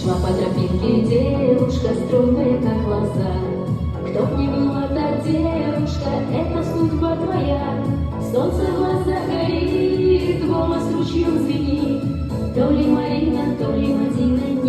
Шла по тропинке девушка, стройная, как лоза. Кто б ни была та девушка, это судьба твоя. Солнце в глазах горит, голос ручьем звенит. То ли Марина, то ли Мадина.